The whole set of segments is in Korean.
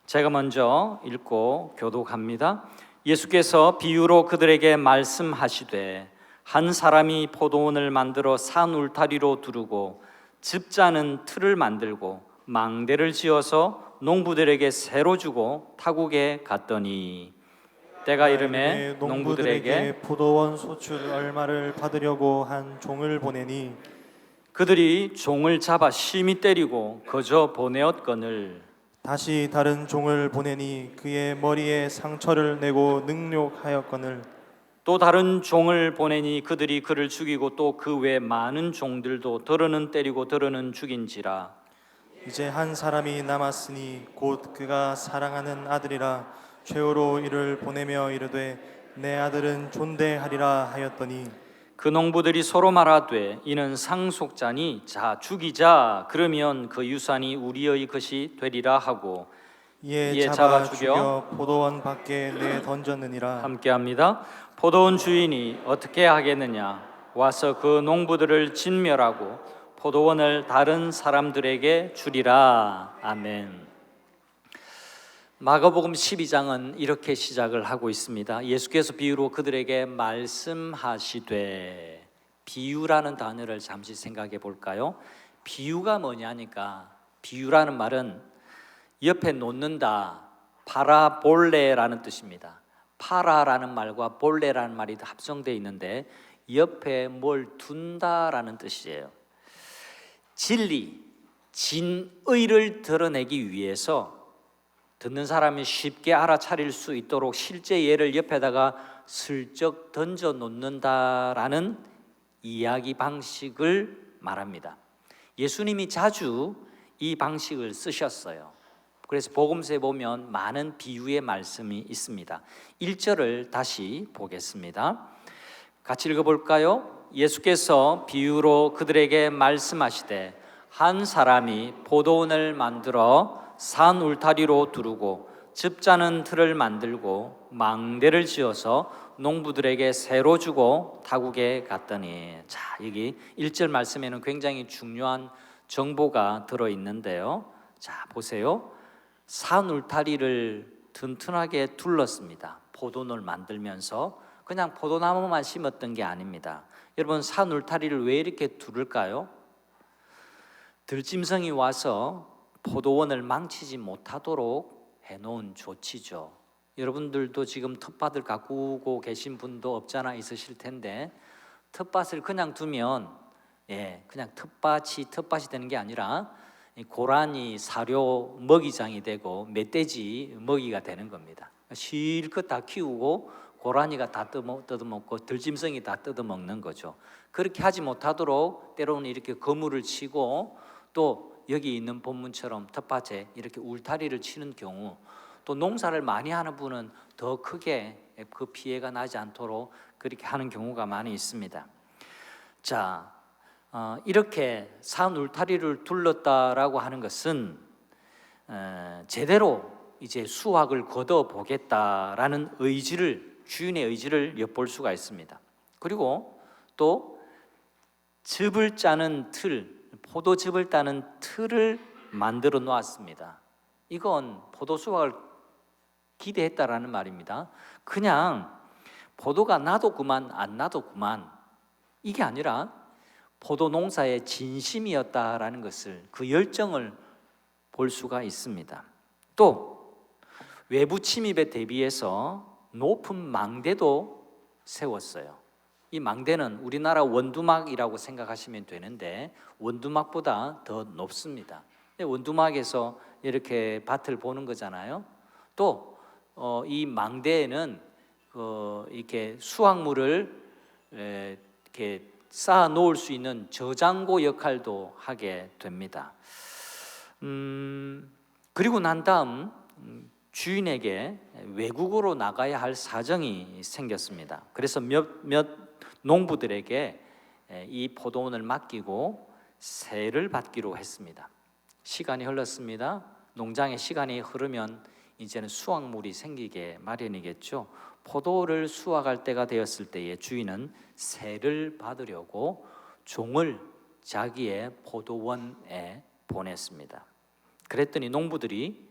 제가 먼저 읽고 교독합니다. 예수께서 비유로 그들에게 말씀하시되 한 사람이 포도원을 만들어 산 울타리로 두르고 즙 짜는 틀을 만들고 망대를 지어서 농부들에게 새로 주고 타국에 갔더니 때가 이르매 농부들에게 포도원 소출 얼마를 받으려고 한 종을 보내니 그들이 종을 잡아 심히 때리고 거저 보내었거늘 다시 다른 종을 보내니 그의 머리에 상처를 내고 능욕하였거늘 또 다른 종을 보내니 그들이 그를 죽이고 또 그 외 많은 종들도 더러는 때리고 더러는 죽인지라. 이제 한 사람이 남았으니 곧 그가 사랑하는 아들이라 최후로 이를 보내며 이르되 내 아들은 존대하리라 하였더니 그 농부들이 서로 말하되 이는 상속자니 자 죽이자 그러면 그 유산이 우리의 것이 되리라 하고 이에 잡아 죽여 포도원 밖에 내 던졌느니라. 함께합니다. 포도원 주인이 어떻게 하겠느냐 와서 그 농부들을 진멸하고 포도원을 다른 사람들에게 주리라. 아멘. 마가복음 12장은 이렇게 시작을 하고 있습니다. 예수께서 비유로 그들에게 말씀하시되, 비유라는 단어를 잠시 생각해 볼까요? 비유가 뭐냐니까, 비유라는 말은 옆에 놓는다, 파라볼레라는 뜻입니다. 파라라는 말과 볼레라는 말이 합성되어 있는데 옆에 뭘 둔다라는 뜻이에요. 진리, 진의를 드러내기 위해서 듣는 사람이 쉽게 알아차릴 수 있도록 실제 예를 옆에다가 슬쩍 던져 놓는다라는 이야기 방식을 말합니다. 예수님이 자주 이 방식을 쓰셨어요. 그래서 복음서에 보면 많은 비유의 말씀이 있습니다. 1절을 다시 보겠습니다. 같이 읽어볼까요? 예수께서 비유로 그들에게 말씀하시되 한 사람이 포도원을 만들어 산 울타리로 두르고 즙 짜는 틀을 만들고 망대를 지어서 농부들에게 새로 주고 타국에 갔더니, 자, 여기 1절 말씀에는 굉장히 중요한 정보가 들어있는데요. 자, 보세요. 산 울타리를 튼튼하게 둘렀습니다. 포도원을 만들면서 그냥 포도나무만 심었던 게 아닙니다. 여러분, 산 울타리를 왜 이렇게 두를까요? 들짐승이 와서 포도원을 망치지 못하도록 해놓은 조치죠. 여러분들도 지금 텃밭을 가꾸고 계신 분도 없잖아 있으실 텐데, 텃밭을 그냥 두면 그냥 텃밭이 되는 게 아니라 고라니 사료 먹이장이 되고 멧돼지 먹이가 되는 겁니다. 실컷 다 키우고 고라니가 다 뜯어먹고 들짐승이 다 뜯어먹는 거죠. 그렇게 하지 못하도록 때로는 이렇게 거물을 치고, 또 여기 있는 본문처럼 텃밭에 이렇게 울타리를 치는 경우, 또 농사를 많이 하는 분은 더 크게 그 피해가 나지 않도록 그렇게 하는 경우가 많이 있습니다. 자, 이렇게 산 울타리를 둘렀다라고 하는 것은 제대로 이제 수확을 거둬 보겠다라는 의지를, 주인의 의지를 엿볼 수가 있습니다. 그리고 또 즙을 짜는 틀, 포도즙을 따는 틀을 만들어 놓았습니다. 이건 포도 수확을 기대했다라는 말입니다. 그냥 포도가 나도 그만 안 나도 그만, 이게 아니라 포도 농사의 진심이었다라는 것을, 그 열정을 볼 수가 있습니다. 또 외부 침입에 대비해서 높은 망대도 세웠어요. 이 망대는 우리나라 원두막이라고 생각하시면 되는데 원두막보다 더 높습니다. 원두막에서 이렇게 밭을 보는 거잖아요. 또 이 망대에는 이렇게 수확물을 이렇게 쌓아 놓을 수 있는 저장고 역할도 하게 됩니다. 그리고 난 다음 주인에게 외국으로 나가야 할 사정이 생겼습니다. 그래서 몇 농부들에게 이 포도원을 맡기고 세를 받기로 했습니다. 시간이 흘렀습니다. 농장의 시간이 흐르면 이제는 수확물이 생기게 마련이겠죠. 포도를 수확할 때가 되었을 때에 주인은 세를 받으려고 종을 자기의 포도원에 보냈습니다. 그랬더니 농부들이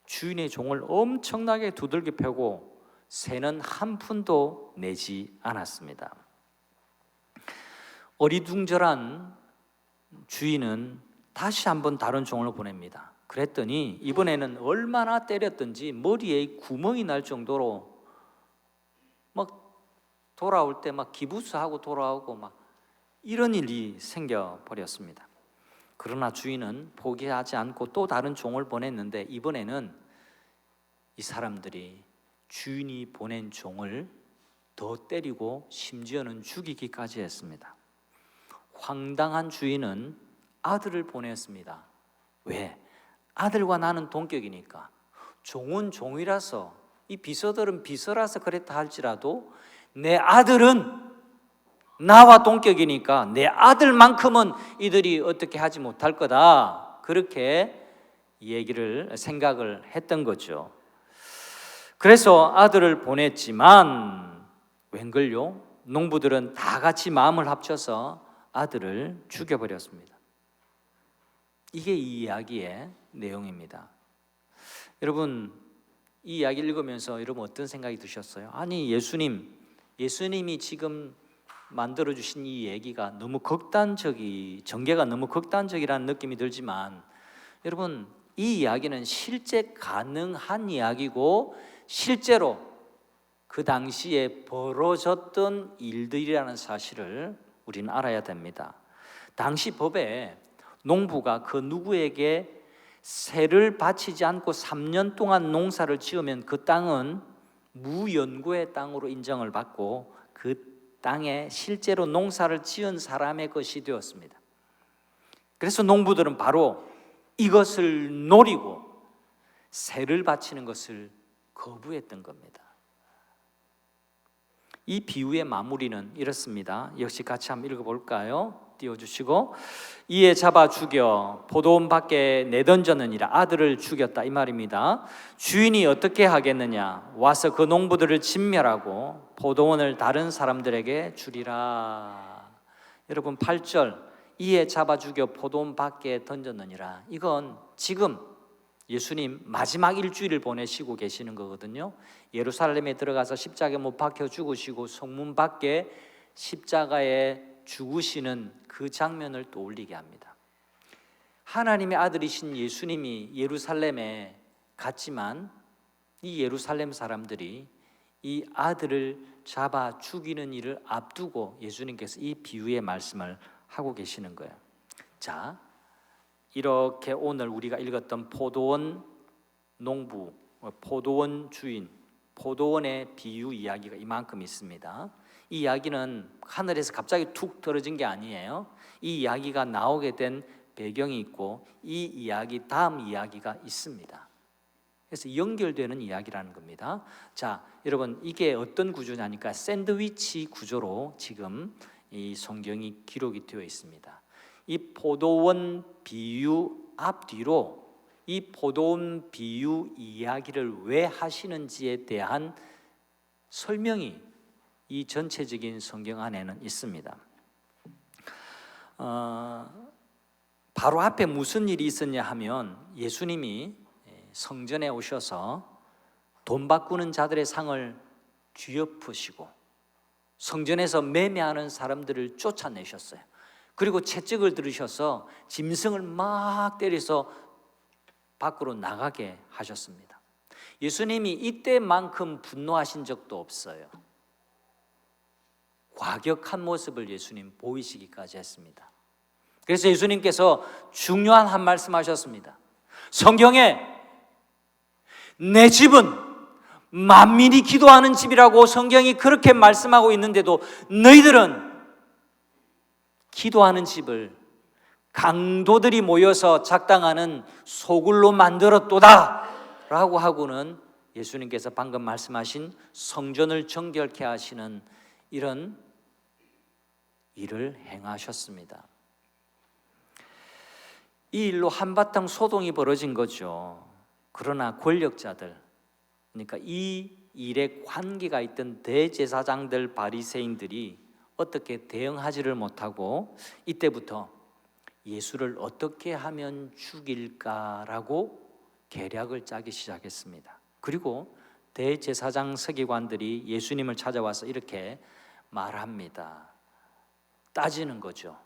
주인의 종을 엄청나게 두들겨 패고 새는 한 푼도 내지 않았습니다. 어리둥절한 주인은 다시 한번 다른 종을 보냅니다. 그랬더니 이번에는 얼마나 때렸든지 머리에 구멍이 날 정도로 막 돌아올 때 막 기부스하고 돌아오고 막 이런 일이 생겨 버렸습니다. 그러나 주인은 포기하지 않고 또 다른 종을 보냈는데 이번에는 이 사람들이 주인이 보낸 종을 더 때리고 심지어는 죽이기까지 했습니다. 황당한 주인은 아들을 보냈습니다. 왜? 아들과 나는 동격이니까. 종은 종이라서, 이 비서들은 비서라서 그랬다 할지라도 내 아들은 나와 동격이니까 내 아들만큼은 이들이 어떻게 하지 못할 거다, 그렇게 생각을 했던 거죠. 그래서 아들을 보냈지만 웬걸요? 농부들은 다 같이 마음을 합쳐서 아들을 죽여버렸습니다. 이게 이 이야기의 내용입니다. 여러분, 이 이야기를 읽으면서 여러분 어떤 생각이 드셨어요? 아니, 예수님이 지금 만들어주신 이 얘기가 너무 전개가 너무 극단적이라는 느낌이 들지만, 여러분, 이 이야기는 실제 가능한 이야기고 실제로 그 당시에 벌어졌던 일들이라는 사실을 우리는 알아야 됩니다. 당시 법에 농부가 그 누구에게 세를 바치지 않고 3년 동안 농사를 지으면 그 땅은 무연고의 땅으로 인정을 받고 그 땅에 실제로 농사를 지은 사람의 것이 되었습니다. 그래서 농부들은 바로 이것을 노리고 세를 바치는 것을 거부했던 겁니다. 이 비유의 마무리는 이렇습니다. 역시 같이 한번 읽어볼까요? 띄워주시고, 이에 잡아 죽여 포도원 밖에 내던졌느니라. 아들을 죽였다 이 말입니다. 주인이 어떻게 하겠느냐? 와서 그 농부들을 진멸하고 포도원을 다른 사람들에게 주리라. 여러분, 8절 이에 잡아 죽여 포도원 밖에 던졌느니라, 이건 지금 예수님 마지막 일주일을 보내시고 계시는 거거든요. 예루살렘에 들어가서 십자가에 못 박혀 죽으시고 성문 밖에 십자가에 죽으시는 그 장면을 떠올리게 합니다. 하나님의 아들이신 예수님이 예루살렘에 갔지만 이 예루살렘 사람들이 이 아들을 잡아 죽이는 일을 앞두고 예수님께서 이 비유의 말씀을 하고 계시는 거예요. 자, 이렇게 오늘 우리가 읽었던 포도원 농부, 포도원 주인, 포도원의 비유 이야기가 이만큼 있습니다. 이 이야기는 하늘에서 갑자기 툭 떨어진 게 아니에요. 이 이야기가 나오게 된 배경이 있고 이 이야기 다음 이야기가 있습니다. 그래서 연결되는 이야기라는 겁니다. 자, 여러분, 이게 어떤 구조냐니까 샌드위치 구조로 지금 이 성경이 기록이 되어 있습니다. 이 포도원 비유 앞뒤로 이 포도원 비유 이야기를 왜 하시는지에 대한 설명이 이 전체적인 성경 안에는 있습니다. 바로 앞에 무슨 일이 있었냐 하면 예수님이 성전에 오셔서 돈 바꾸는 자들의 상을 뒤엎으시고 성전에서 매매하는 사람들을 쫓아내셨어요. 그리고 채찍을 들으셔서 짐승을 막 때려서 밖으로 나가게 하셨습니다. 예수님이 이때만큼 분노하신 적도 없어요. 과격한 모습을 예수님 보이시기까지 했습니다. 그래서 예수님께서 중요한 한 말씀 하셨습니다. 성경에 내 집은 만민이 기도하는 집이라고 성경이 그렇게 말씀하고 있는데도 너희들은 기도하는 집을 강도들이 모여서 작당하는 소굴로 만들었도다 라고 하고는 예수님께서 방금 말씀하신 성전을 정결케 하시는 이런 일을 행하셨습니다. 이 일로 한바탕 소동이 벌어진 거죠. 그러나 권력자들, 그러니까 이 일에 관계가 있던 대제사장들, 바리새인들이 어떻게 대응하지를 못하고 이때부터 예수를 어떻게 하면 죽일까라고 계략을 짜기 시작했습니다. 그리고 대제사장 서기관들이 예수님을 찾아와서 이렇게 말합니다. 따지는 거죠.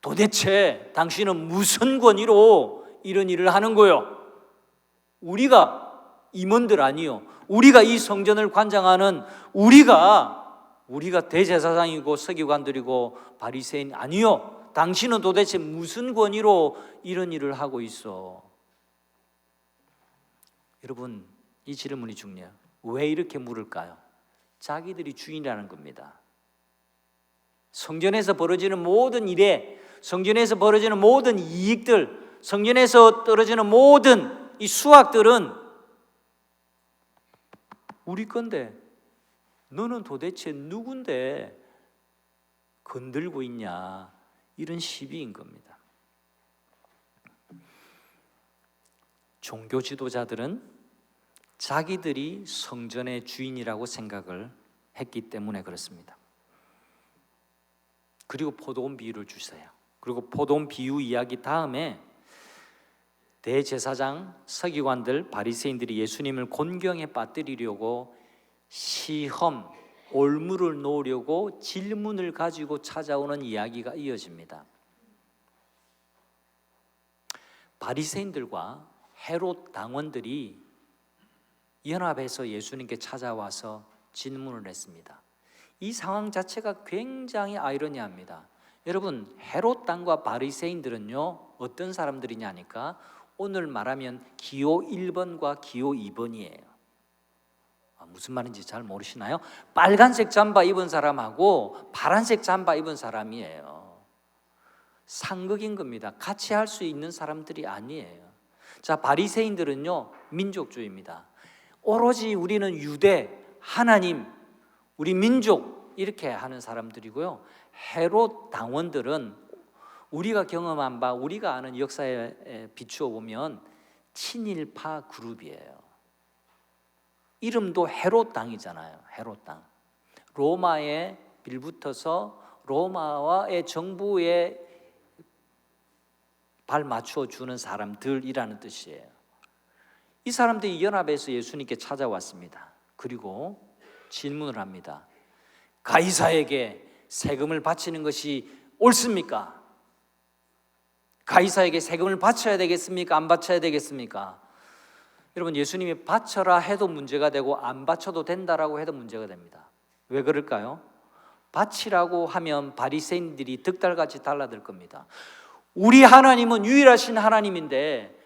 도대체 당신은 무슨 권위로 이런 일을 하는 거요? 우리가 임원들 아니요, 우리가 이 성전을 관장하는 우리가 대제사장이고 서기관들이고 바리새인 아니요, 당신은 도대체 무슨 권위로 이런 일을 하고 있어? 여러분, 이 질문이 중요해요. 왜 이렇게 물을까요? 자기들이 주인이라는 겁니다. 성전에서 벌어지는 모든 일에, 성전에서 벌어지는 모든 이익들, 성전에서 떨어지는 모든 이 수확들은 우리 건데 너는 도대체 누군데 건들고 있냐, 이런 시비인 겁니다. 종교 지도자들은 자기들이 성전의 주인이라고 생각을 했기 때문에 그렇습니다. 그리고 포도원 비유를 주세요. 그리고 포도원 비유 이야기 다음에 대제사장, 서기관들, 바리새인들이 예수님을 곤경에 빠뜨리려고 시험, 올무를 놓으려고 질문을 가지고 찾아오는 이야기가 이어집니다. 바리새인들과 헤롯 당원들이 연합해서 예수님께 찾아와서 질문을 했습니다. 이 상황 자체가 굉장히 아이러니합니다. 여러분, 헤롯 당과 바리새인들은요 어떤 사람들이냐니까 오늘 말하면 기호 1번과 기호 2번이에요. 무슨 말인지 잘 모르시나요? 빨간색 잠바 입은 사람하고 파란색 잠바 입은 사람이에요. 상극인 겁니다. 같이 할 수 있는 사람들이 아니에요. 자, 바리새인들은요 민족주의입니다. 오로지 우리는 유대, 하나님, 우리 민족 이렇게 하는 사람들이고요. 헤롯 당원들은 우리가 경험한 바, 우리가 아는 역사에 비추어 보면 친일파 그룹이에요. 이름도 헤롯 당이잖아요. 헤롯 당. 로마에 빌붙어서 로마와의 정부에 발 맞춰 주는 사람들이라는 뜻이에요. 이 사람들이 연합해서 예수님께 찾아왔습니다. 그리고 질문을 합니다. 가이사에게 세금을 바치는 것이 옳습니까? 가이사에게 세금을 바쳐야 되겠습니까? 안 바쳐야 되겠습니까? 여러분, 예수님이 바쳐라 해도 문제가 되고 안 바쳐도 된다라고 해도 문제가 됩니다. 왜 그럴까요? 바치라고 하면 바리새인들이 득달같이 달라들 겁니다. 우리 하나님은 유일하신 하나님인데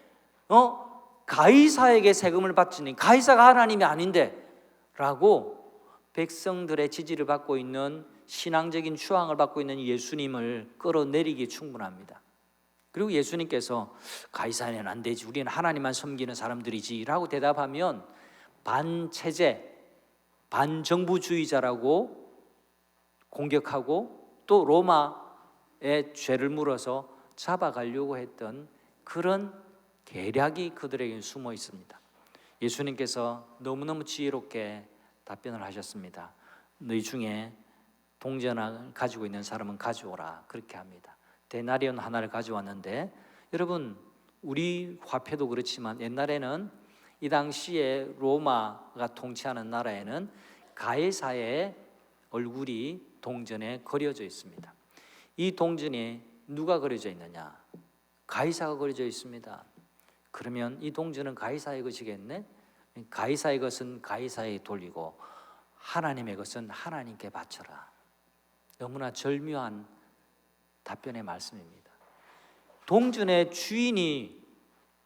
가이사에게 세금을 바치니 가이사가 하나님이 아닌데 라고 백성들의 지지를 받고 있는 신앙적인 추앙을 받고 있는 예수님을 끌어내리기 충분합니다. 그리고 예수님께서 가이사에는 안 되지, 우리는 하나님만 섬기는 사람들이지 라고 대답하면 반체제, 반정부주의자라고 공격하고 또 로마의 죄를 물어서 잡아가려고 했던 그런 계략이 그들에게 숨어 있습니다. 예수님께서 너무너무 지혜롭게 답변을 하셨습니다. 너희 중에 동전을 가지고 있는 사람은 가져오라, 그렇게 합니다. 데나리온 하나를 가져왔는데, 여러분 우리 화폐도 그렇지만 옛날에는 이 당시에 로마가 통치하는 나라에는 가이사의 얼굴이 동전에 그려져 있습니다. 이 동전에 누가 그려져 있느냐? 가이사가 그려져 있습니다. 그러면 이 동전은 가이사의 것이겠네? 가이사의 것은 가이사에 돌리고 하나님의 것은 하나님께 바쳐라. 너무나 절묘한 답변의 말씀입니다. 동전의 주인이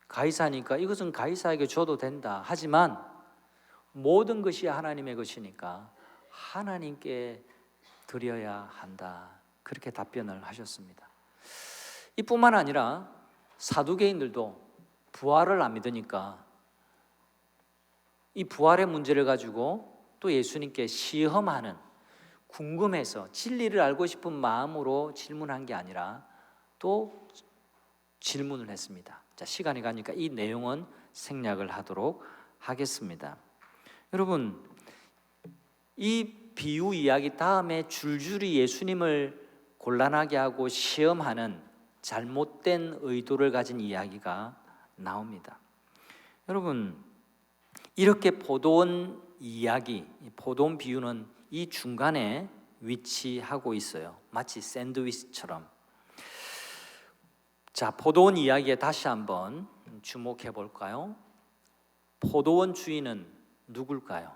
가이사니까 이것은 가이사에게 줘도 된다. 하지만 모든 것이 하나님의 것이니까 하나님께 드려야 한다. 그렇게 답변을 하셨습니다. 이뿐만 아니라 사두개인들도 부활을 안 믿으니까 이 부활의 문제를 가지고 또 예수님께 시험하는, 궁금해서 진리를 알고 싶은 마음으로 질문한 게 아니라 또 질문을 했습니다. 자, 시간이 가니까 이 내용은 생략을 하도록 하겠습니다. 여러분, 이 비유 이야기 다음에 줄줄이 예수님을 곤란하게 하고 시험하는 잘못된 의도를 가진 이야기가 나옵니다. 여러분, 이렇게 포도원 이야기, 포도원 비유는 이 중간에 위치하고 있어요. 마치 샌드위치처럼. 자, 포도원 이야기에 다시 한번 주목해 볼까요? 포도원 주인은 누굴까요?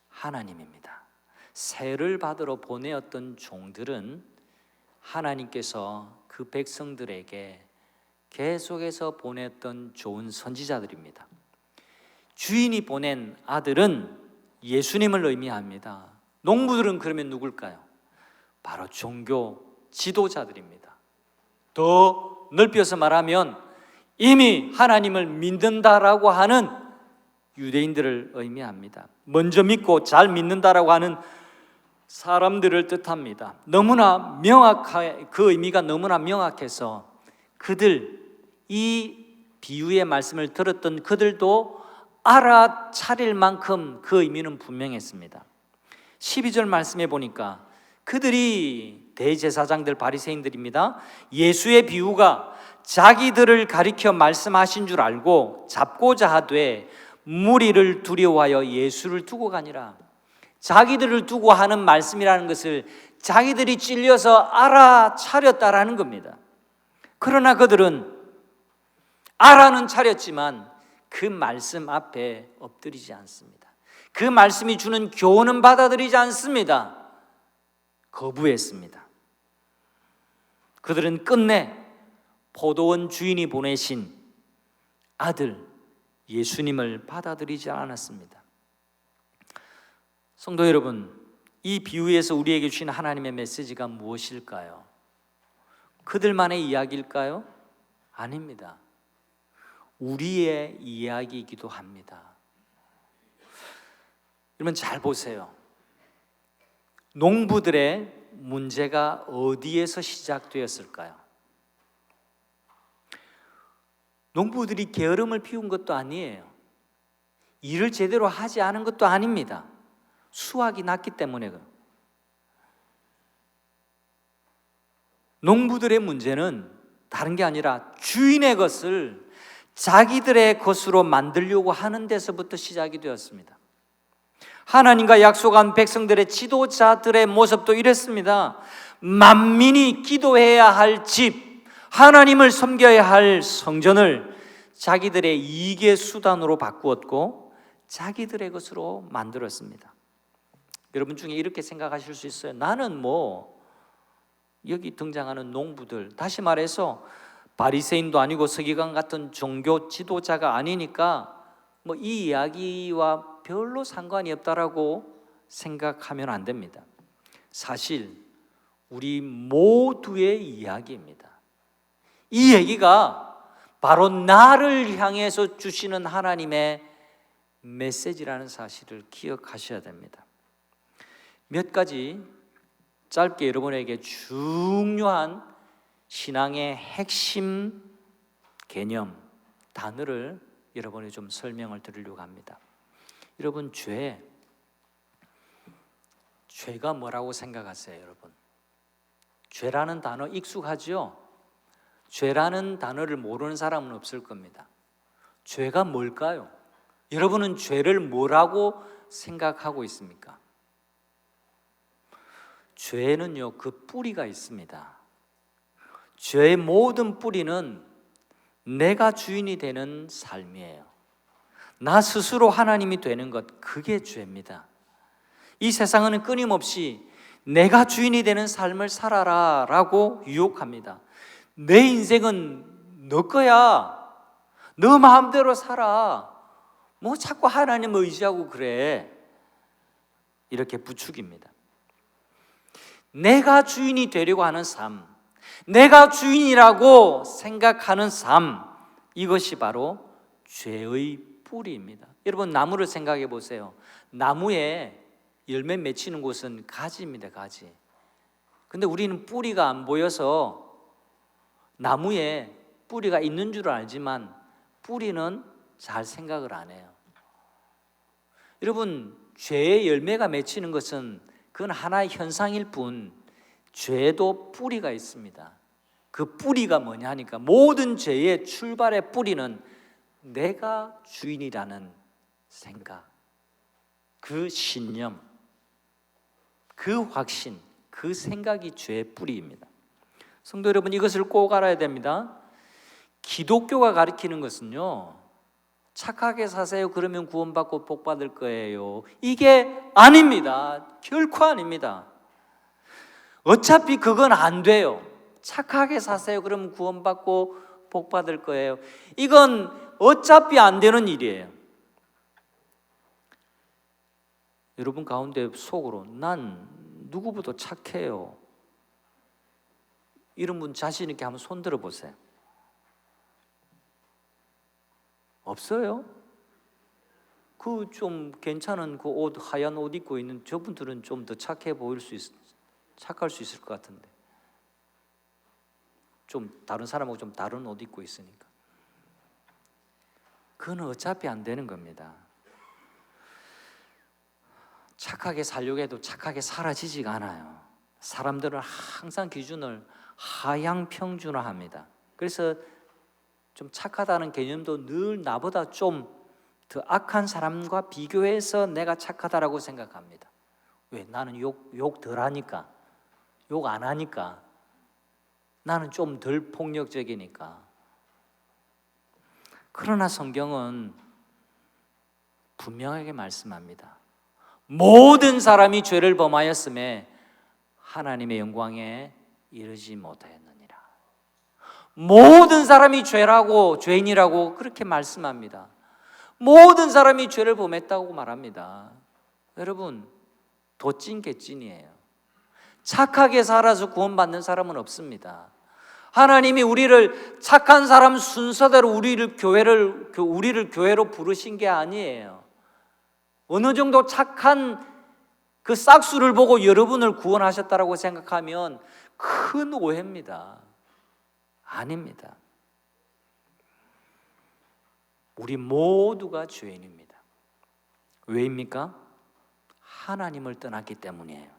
하나님입니다. 세를 받으러 보내었던 종들은 하나님께서 그 백성들에게 계속해서 보냈던 좋은 선지자들입니다. 주인이 보낸 아들은 예수님을 의미합니다. 농부들은 그러면 누굴까요? 바로 종교 지도자들입니다. 더 넓혀서 말하면 이미 하나님을 믿는다라고 하는 유대인들을 의미합니다. 먼저 믿고 잘 믿는다라고 하는 사람들을 뜻합니다. 너무나 명확해, 그 의미가 너무나 명확해서 이 비유의 말씀을 들었던 그들도 알아차릴 만큼 그 의미는 분명했습니다. 12절 말씀에 보니까 그들이 대제사장들 바리새인들입니다. 예수의 비유가 자기들을 가리켜 말씀하신 줄 알고 잡고자 하되 무리를 두려워하여 예수를 두고 가니라. 자기들을 두고 하는 말씀이라는 것을 자기들이 찔려서 알아차렸다라는 겁니다. 그러나 그들은 알아는 차렸지만 그 말씀 앞에 엎드리지 않습니다. 그 말씀이 주는 교훈은 받아들이지 않습니다. 거부했습니다. 그들은 끝내 포도원 주인이 보내신 아들 예수님을 받아들이지 않았습니다. 성도 여러분, 이 비유에서 우리에게 주신 하나님의 메시지가 무엇일까요? 그들만의 이야기일까요? 아닙니다. 우리의 이야기이기도 합니다. 여러분 잘 보세요. 농부들의 문제가 어디에서 시작되었을까요? 농부들이 게으름을 피운 것도 아니에요. 일을 제대로 하지 않은 것도 아닙니다. 수확이 낮기 때문에. 농부들의 문제는 다른 게 아니라 주인의 것을 자기들의 것으로 만들려고 하는 데서부터 시작이 되었습니다. 하나님과 약속한 백성들의 지도자들의 모습도 이랬습니다. 만민이 기도해야 할 집, 하나님을 섬겨야 할 성전을 자기들의 이익의 수단으로 바꾸었고 자기들의 것으로 만들었습니다. 여러분 중에 이렇게 생각하실 수 있어요. 나는 여기 등장하는 농부들, 다시 말해서 바리새인도 아니고 서기관 같은 종교 지도자가 아니니까 이 이야기와 별로 상관이 없다라고 생각하면 안 됩니다. 사실 우리 모두의 이야기입니다. 이 얘기가 바로 나를 향해서 주시는 하나님의 메시지라는 사실을 기억하셔야 됩니다. 몇 가지 짧게 여러분에게 중요한 신앙의 핵심 개념, 단어를 여러분이 좀 설명을 드리려고 합니다. 여러분, 죄가 뭐라고 생각하세요, 여러분? 죄라는 단어 익숙하죠? 죄라는 단어를 모르는 사람은 없을 겁니다. 죄가 뭘까요? 여러분은 죄를 뭐라고 생각하고 있습니까? 죄는요, 그 뿌리가 있습니다. 죄의 모든 뿌리는 내가 주인이 되는 삶이에요. 나 스스로 하나님이 되는 것, 그게 죄입니다. 이 세상은 끊임없이 내가 주인이 되는 삶을 살아라 라고 유혹합니다. 내 인생은 너 거야. 너 마음대로 살아. 자꾸 하나님 의지하고 그래. 이렇게 부추깁니다. 내가 주인이 되려고 하는 삶, 내가 주인이라고 생각하는 삶, 이것이 바로 죄의 뿌리입니다. 여러분, 나무를 생각해 보세요. 나무에 열매 맺히는 곳은 가지입니다, 가지. 근데 우리는 뿌리가 안 보여서 나무에 뿌리가 있는 줄 알지만 뿌리는 잘 생각을 안 해요. 여러분, 죄의 열매가 맺히는 것은 그건 하나의 현상일 뿐 죄도 뿌리가 있습니다. 그 뿌리가 뭐냐 하니까 모든 죄의 출발의 뿌리는 내가 주인이라는 생각, 그 신념, 그 확신, 그 생각이 죄의 뿌리입니다. 성도 여러분, 이것을 꼭 알아야 됩니다. 기독교가 가르치는 것은요, 착하게 사세요 그러면 구원받고 복받을 거예요, 이게 아닙니다. 결코 아닙니다. 어차피 그건 안 돼요. 착하게 사세요 그러면 구원받고 복받을 거예요, 이건 어차피 안 되는 일이에요. 여러분 가운데 속으로 난 누구보다 착해요, 이런 분 자신 있게 한번 손 들어 보세요. 없어요? 그 좀 괜찮은 그 옷, 하얀 옷 입고 있는 저분들은 좀 더 착해 보일 수 착할 수 있을 것 같은데, 좀 다른 사람하고 좀 다른 옷 입고 있으니까. 그건 어차피 안 되는 겁니다. 착하게 살려고 해도 착하게 사라지지가 않아요. 사람들은 항상 기준을 하향평준화합니다. 그래서 좀 착하다는 개념도 늘 나보다 좀 더 악한 사람과 비교해서 내가 착하다라고 생각합니다. 왜? 나는 욕 덜 하니까, 욕 안 하니까, 나는 좀 덜 폭력적이니까. 그러나 성경은 분명하게 말씀합니다. 모든 사람이 죄를 범하였음에 하나님의 영광에 이르지 못하였느니라. 모든 사람이 죄인이라고 그렇게 말씀합니다. 모든 사람이 죄를 범했다고 말합니다. 여러분, 도찐 개찐이에요. 착하게 살아서 구원받는 사람은 없습니다. 하나님이 우리를 착한 사람 순서대로 우리를 교회로 부르신 게 아니에요. 어느 정도 착한 그 싹수를 보고 여러분을 구원하셨다라고 생각하면 큰 오해입니다. 아닙니다. 우리 모두가 죄인입니다. 왜입니까? 하나님을 떠났기 때문이에요.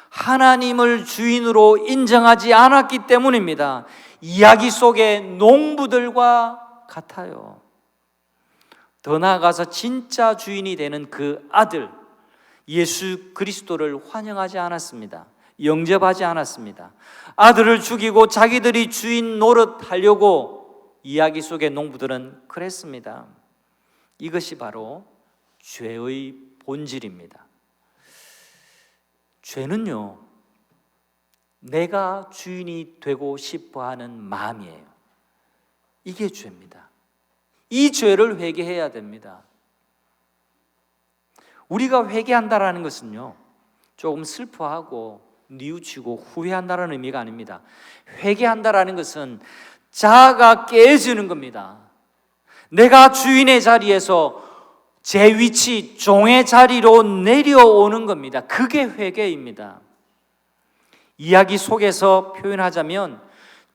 하나님을 주인으로 인정하지 않았기 때문입니다. 이야기 속의 농부들과 같아요. 더 나아가서 진짜 주인이 되는 그 아들 예수 그리스도를 환영하지 않았습니다. 영접하지 않았습니다. 아들을 죽이고 자기들이 주인 노릇하려고 이야기 속의 농부들은 그랬습니다. 이것이 바로 죄의 본질입니다. 죄는요, 내가 주인이 되고 싶어 하는 마음이에요. 이게 죄입니다. 이 죄를 회개해야 됩니다. 우리가 회개한다라는 것은요, 조금 슬퍼하고 뉘우치고 후회한다는 의미가 아닙니다. 회개한다라는 것은 자아가 깨지는 겁니다. 내가 주인의 자리에서 제 위치, 종의 자리로 내려오는 겁니다. 그게 회개입니다. 이야기 속에서 표현하자면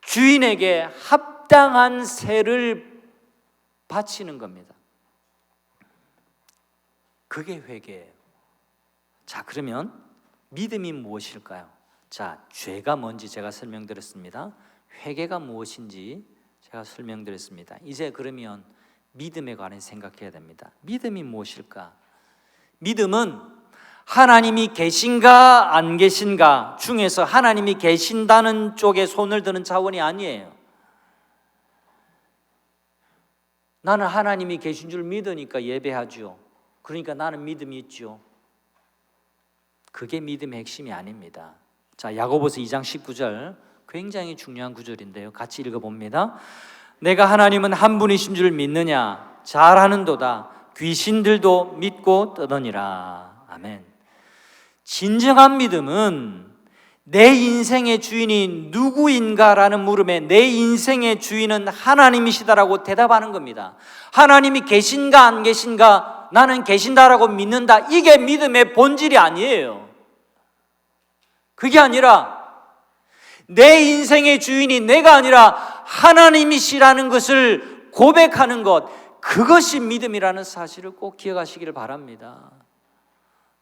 주인에게 합당한 세를 바치는 겁니다. 그게 회개예요. 자, 그러면 믿음이 무엇일까요? 자, 죄가 뭔지 제가 설명드렸습니다. 회개가 무엇인지 제가 설명드렸습니다. 이제 그러면 믿음에 관해 생각해야 됩니다. 믿음이 무엇일까? 믿음은 하나님이 계신가 안 계신가 중에서 하나님이 계신다는 쪽에 손을 드는 차원이 아니에요. 나는 하나님이 계신 줄 믿으니까 예배하죠. 그러니까 나는 믿음이 있죠. 그게 믿음의 핵심이 아닙니다. 자, 야고보서 2장 19절 굉장히 중요한 구절인데요. 같이 읽어봅니다. 내가 하나님은 한 분이신 줄 믿느냐? 잘하는도다. 귀신들도 믿고 떠더니라. 아멘. 진정한 믿음은 내 인생의 주인이 누구인가라는 물음에 내 인생의 주인은 하나님이시다라고 대답하는 겁니다. 하나님이 계신가 안 계신가? 나는 계신다라고 믿는다. 이게 믿음의 본질이 아니에요. 그게 아니라 내 인생의 주인이 내가 아니라 하나님이시라는 것을 고백하는 것, 그것이 믿음이라는 사실을 꼭 기억하시기를 바랍니다.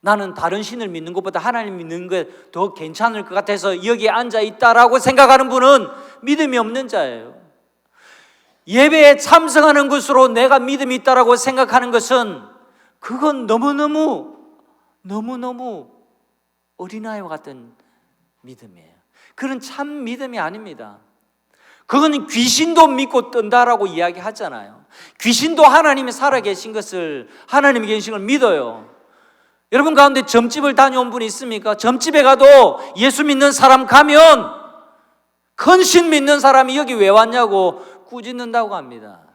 나는 다른 신을 믿는 것보다 하나님 믿는 게 더 괜찮을 것 같아서 여기에 앉아 있다라고 생각하는 분은 믿음이 없는 자예요. 예배에 참석하는 것으로 내가 믿음이 있다라고 생각하는 것은 그건 너무너무 어린아이와 같은 믿음이에요. 그건 참 믿음이 아닙니다. 그건 귀신도 믿고 뜬다라고 이야기하잖아요. 귀신도 하나님이 살아계신 것을, 하나님이 계신 걸 믿어요. 여러분 가운데 점집을 다녀온 분이 있습니까? 점집에 가도 예수 믿는 사람 가면 큰 신 믿는 사람이 여기 왜 왔냐고 꾸짖는다고 합니다.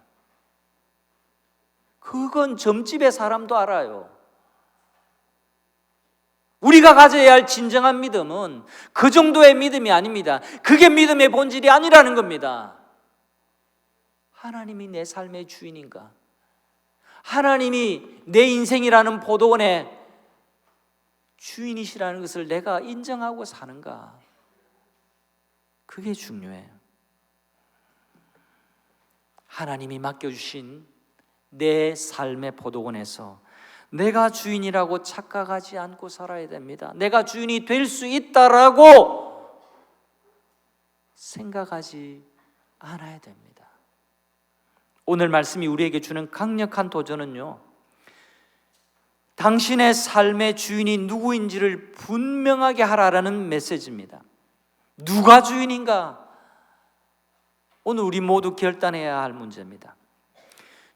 그건 점집의 사람도 알아요. 우리가 가져야 할 진정한 믿음은 그 정도의 믿음이 아닙니다. 그게 믿음의 본질이 아니라는 겁니다. 하나님이 내 삶의 주인인가? 하나님이 내 인생이라는 포도원의 주인이시라는 것을 내가 인정하고 사는가? 그게 중요해요. 하나님이 맡겨주신 내 삶의 포도원에서 내가 주인이라고 착각하지 않고 살아야 됩니다. 내가 주인이 될 수 있다라고 생각하지 않아야 됩니다. 오늘 말씀이 우리에게 주는 강력한 도전은요, 당신의 삶의 주인이 누구인지를 분명하게 하라라는 메시지입니다. 누가 주인인가? 오늘 우리 모두 결단해야 할 문제입니다.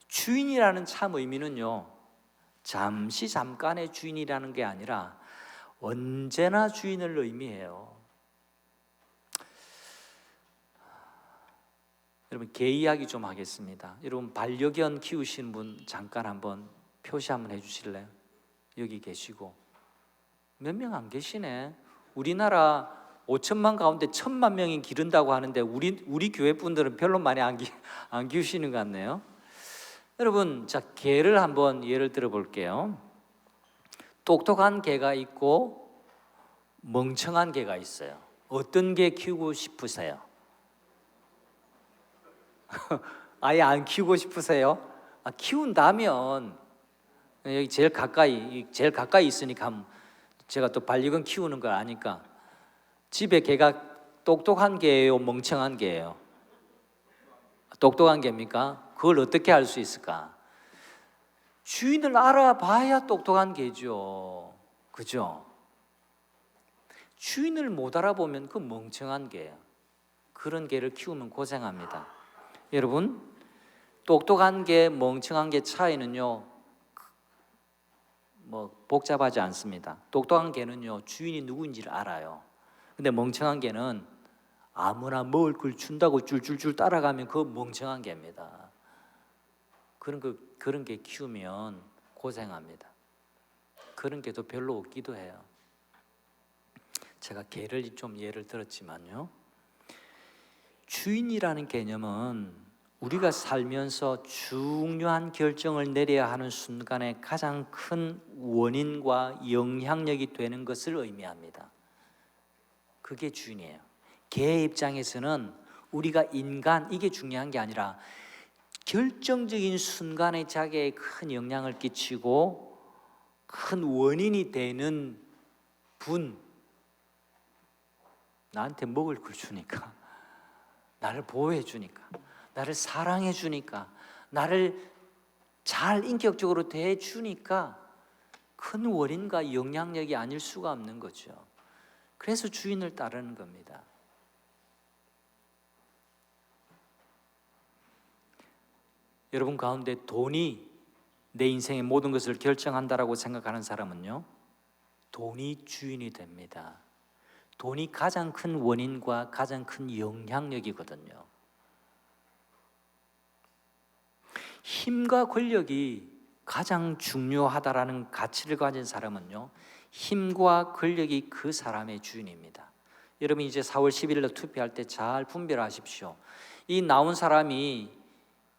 주인이라는 참 의미는요, 잠시 잠깐의 주인이라는 게 아니라 언제나 주인을 의미해요. 여러분, 개 이야기 좀 하겠습니다. 여러분, 반려견 키우시는 분 잠깐 한번 표시 한번 해주실래요? 여기 계시고 몇 명 안 계시네. 우리나라 5천만 가운데 1,000만 명이 기른다고 하는데 우리 교회 분들은 별로 많이 안 키우시는 것 같네요. 여러분, 자, 개를 한번 예를 들어 볼게요. 똑똑한 개가 있고 멍청한 개가 있어요. 어떤 개 키우고 싶으세요? 아예 안 키우고 싶으세요? 키운다면 여기 제일 가까이 있으니까 제가 또 반려견 키우는 걸 아니까, 집에 개가 똑똑한 개예요, 멍청한 개예요? 똑똑한 개입니까? 그걸 어떻게 알 수 있을까? 주인을 알아봐야 똑똑한 개죠. 그죠? 주인을 못 알아보면 그 멍청한 개예요. 그런 개를 키우면 고생합니다. 여러분, 똑똑한 개, 멍청한 개 차이는요, 뭐 복잡하지 않습니다. 똑똑한 개는요, 주인이 누구인지를 알아요. 근데 멍청한 개는 아무나 먹을 걸 준다고 줄줄줄 따라가면 그거 멍청한 개입니다. 그런 개 키우면 고생합니다. 그런 개도 별로 없기도 해요. 제가 개를 좀 예를 들었지만요, 주인이라는 개념은 우리가 살면서 중요한 결정을 내려야 하는 순간에 가장 큰 원인과 영향력이 되는 것을 의미합니다. 그게 주인이에요. 개의 입장에서는 우리가 인간, 이게 중요한 게 아니라 결정적인 순간에 자기에 큰 영향을 끼치고 큰 원인이 되는 분, 나한테 먹을 걸 주니까, 나를 보호해 주니까, 나를 사랑해 주니까, 나를 잘 인격적으로 대해 주니까 큰 원인과 영향력이 아닐 수가 없는 거죠. 그래서 주인을 따르는 겁니다. 여러분 가운데 돈이 내 인생의 모든 것을 결정한다라고 생각하는 사람은요, 돈이 주인이 됩니다. 돈이 가장 큰 원인과 가장 큰 영향력이거든요. 힘과 권력이 가장 중요하다라는 가치를 가진 사람은요, 힘과 권력이 그 사람의 주인입니다. 여러분, 이제 4월 10일로 투표할 때 잘 분별하십시오. 이 나온 사람이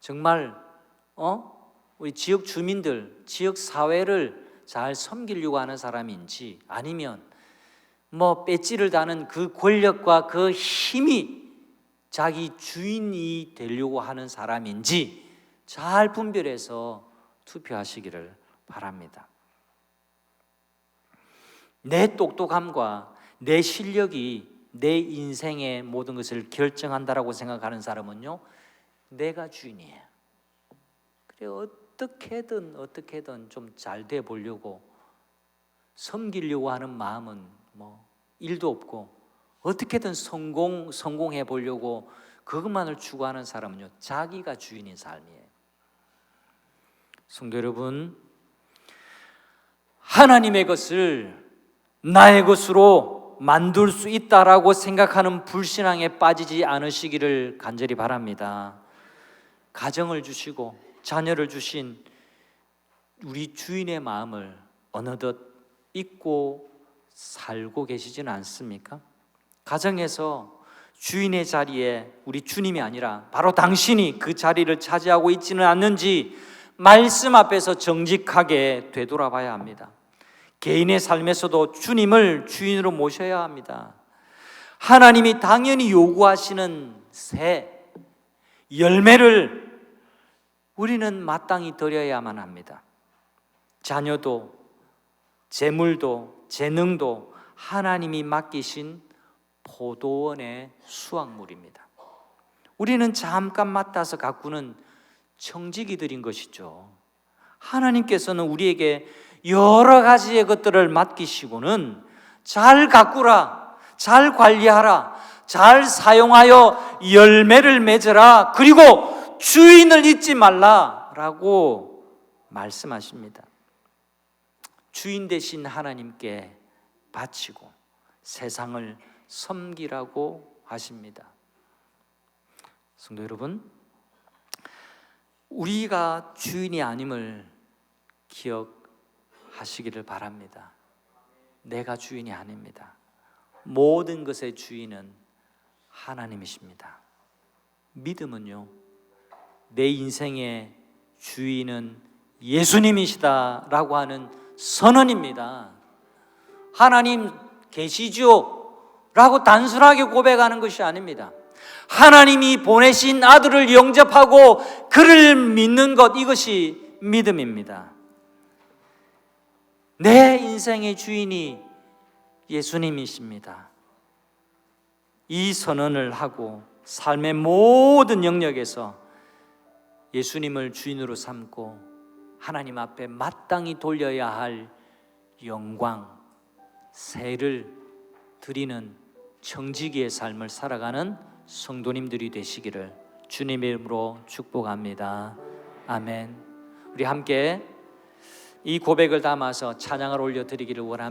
정말 우리 지역 주민들, 지역 사회를 잘 섬기려고 하는 사람인지, 아니면 뭐 배지를 다는 그 권력과 그 힘이 자기 주인이 되려고 하는 사람인지 잘 분별해서 투표하시기를 바랍니다. 내 똑똑함과 내 실력이 내 인생의 모든 것을 결정한다라고 생각하는 사람은요, 내가 주인이에요. 그래 어떻게든 좀 잘 돼 보려고 섬기려고 하는 마음은 뭐 일도 없고, 어떻게든 성공해 보려고 그것만을 추구하는 사람은요, 자기가 주인인 삶이에요. 성도 여러분, 하나님의 것을 나의 것으로 만들 수 있다라고 생각하는 불신앙에 빠지지 않으시기를 간절히 바랍니다. 가정을 주시고 자녀를 주신 우리 주인의 마음을 어느덧 잊고 살고 계시지는 않습니까? 가정에서 주인의 자리에 우리 주님이 아니라 바로 당신이 그 자리를 차지하고 있지는 않는지 말씀 앞에서 정직하게 되돌아봐야 합니다. 개인의 삶에서도 주님을 주인으로 모셔야 합니다. 하나님이 당연히 요구하시는 새, 열매를 우리는 마땅히 드려야만 합니다. 자녀도, 재물도, 재능도 하나님이 맡기신 포도원의 수확물입니다. 우리는 잠깐 맡아서 가꾸는 청지기들인 것이죠. 하나님께서는 우리에게 여러 가지의 것들을 맡기시고는 잘 가꾸라, 잘 관리하라, 잘 사용하여 열매를 맺어라, 그리고 주인을 잊지 말라라고 말씀하십니다. 주인 되신 하나님께 바치고 세상을 섬기라고 하십니다. 성도 여러분, 우리가 주인이 아님을 기억하시기를 바랍니다. 내가 주인이 아닙니다. 모든 것의 주인은 하나님이십니다. 믿음은요, 내 인생의 주인은 예수님이시다라고 하는 선언입니다. 하나님 계시죠? 라고 단순하게 고백하는 것이 아닙니다. 하나님이 보내신 아들을 영접하고 그를 믿는 것, 이것이 믿음입니다. 내 인생의 주인이 예수님이십니다. 이 선언을 하고 삶의 모든 영역에서 예수님을 주인으로 삼고 하나님 앞에 마땅히 돌려야 할 영광, 세를 드리는 청지기의 삶을 살아가는 성도님들이 되시기를 주님의 이름으로 축복합니다. 아멘. 우리 함께 이 고백을 담아서 찬양을 올려드리기를 원합니다.